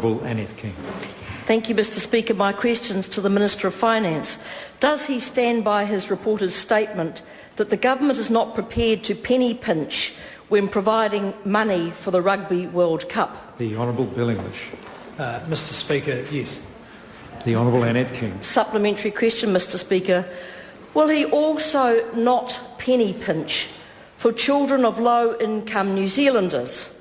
Annette King. Thank you, Mr Speaker. My questions to the Minister of Finance. Does he stand by his reporter's statement that the government is not prepared to penny pinch when providing money for the Rugby World Cup? The Honourable Bill English. Mr Speaker, yes. The Honourable Annette King. Supplementary question, Mr Speaker. Will he also not penny pinch for children of low-income New Zealanders,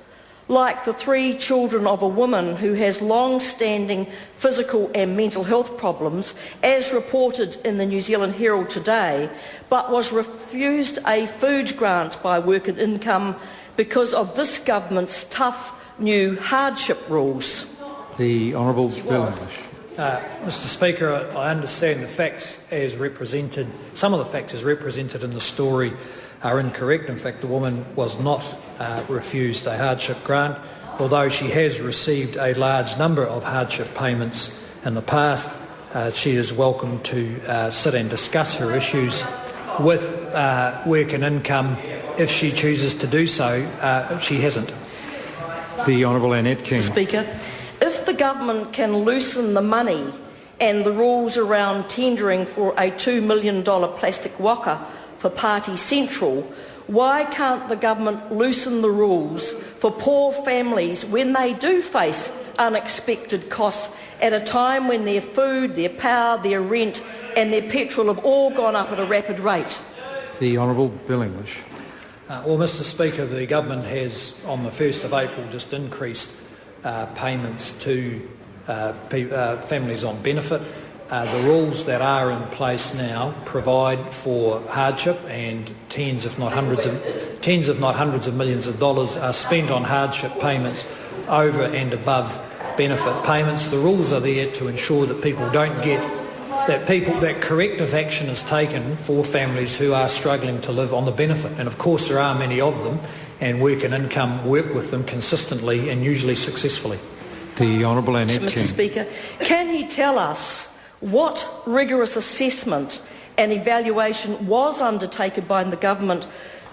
like the 3 children of a woman who has long-standing physical and mental health problems, as reported in the New Zealand Herald today, but was refused a food grant by Work and Income because of this government's tough new hardship rules? The Honourable Bill English. Mr Speaker, I understand the facts as represented, some of the facts as represented in the story are incorrect. In fact, the woman was not refused a hardship grant, although she has received a large number of hardship payments in the past. She is welcome to sit and discuss her issues with Work and Income if she chooses to do so. She hasn't. The Honourable Annette King. Speaker, if the government can loosen the money and the rules around tendering for a $2 million plastic waka for Party Central, why can't the government loosen the rules for poor families when they do face unexpected costs at a time when their food, their power, their rent and their petrol have all gone up at a rapid rate? The Honourable Bill English. Well, Mr Speaker, the government has, on the 1st of April, just increased payments to families on benefit. The rules that are in place now provide for hardship, and tens if not hundreds of millions of dollars are spent on hardship payments over and above benefit payments. The rules are there to ensure that people don't get that corrective action is taken for families who are struggling to live on the benefit. And of course there are many of them, and Work and Income work with them consistently and usually successfully. The Honourable Annette King. Mr Speaker, can he tell us what rigorous assessment and evaluation was undertaken by the government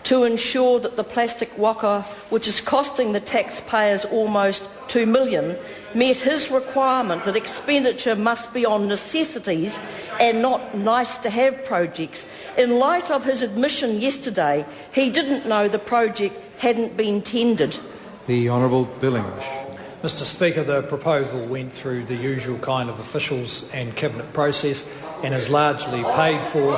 to ensure that the plastic waka, which is costing the taxpayers almost $2 million, met his requirement that expenditure must be on necessities and not nice-to-have projects? In light of his admission yesterday, he didn't know the project hadn't been tendered. The Honourable Bill English. Mr Speaker, the proposal went through the usual kind of officials and cabinet process and is largely paid for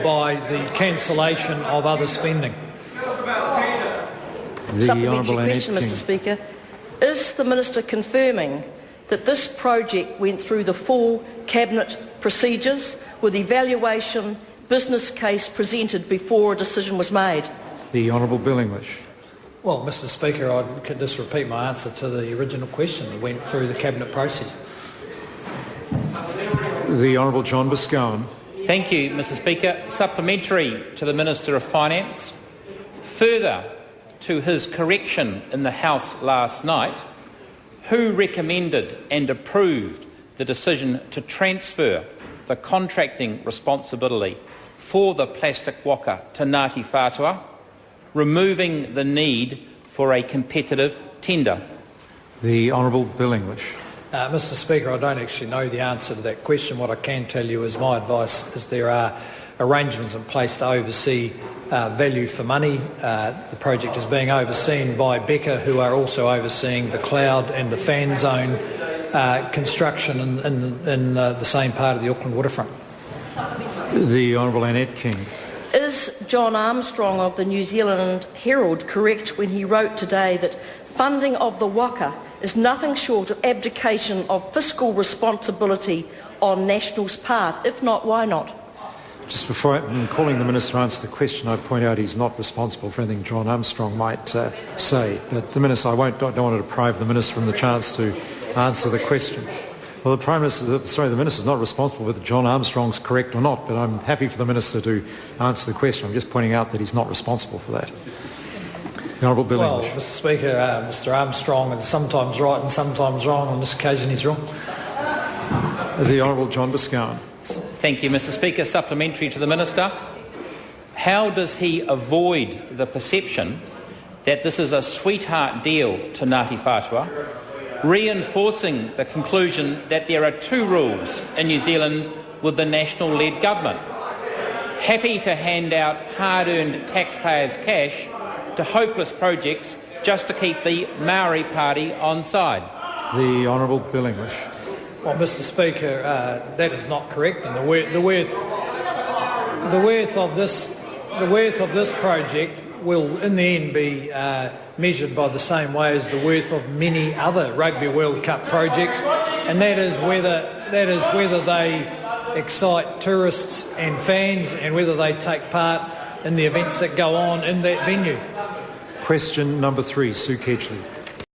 by the cancellation of other spending. The Supplementary question, Mr Speaker. Is the Minister confirming that this project went through the full cabinet procedures with evaluation, business case presented before a decision was made? The Honourable Bill English. Well, Mr Speaker, I could just repeat my answer to the original question. It went through the cabinet process. The Honourable John Boscawen. Thank you, Mr Speaker. Supplementary to the Minister of Finance. Further to his correction in the House last night, who recommended and approved the decision to transfer the contracting responsibility for the plastic waka to Ngāti Whātua, removing the need for a competitive tender? The Honourable Bill English. Mr Speaker, I don't actually know the answer to that question. What I can tell you is my advice is there are arrangements in place to oversee value for money. The project is being overseen by Becca, who are also overseeing the cloud and the fan zone construction in the same part of the Auckland waterfront. The Honourable Annette King. Is John Armstrong of the New Zealand Herald correct when he wrote today that funding of the waka is nothing short of abdication of fiscal responsibility on National's part? If not, why not? Just before calling the Minister to answer the question, I'd point out he's not responsible for anything John Armstrong might say. But the Minister, I don't want to deprive the Minister from the chance to answer the question. Well, the Minister's not responsible whether John Armstrong's correct or not, but I'm happy for the Minister to answer the question. I'm just pointing out that he's not responsible for that. The Honourable Bill English. Mr Speaker, Mr Armstrong is sometimes right and sometimes wrong. On this occasion he's wrong. The Honourable John Boscawen. Thank you, Mr Speaker. Supplementary to the Minister. How does he avoid the perception that this is a sweetheart deal to Ngāti Whātua, reinforcing the conclusion that there are two rules in New Zealand with the national-led government. Happy to hand out hard-earned taxpayers' cash to hopeless projects just to keep the Maori Party on side. The Honourable Bill English. Well, Mr. Speaker, that is not correct, and the worth of this project will, in the end, be measured by the same way as the worth of many other Rugby World Cup projects, and that is whether they excite tourists and fans, and whether they take part in the events that go on in that venue. Question number 3, Sue Kedgley.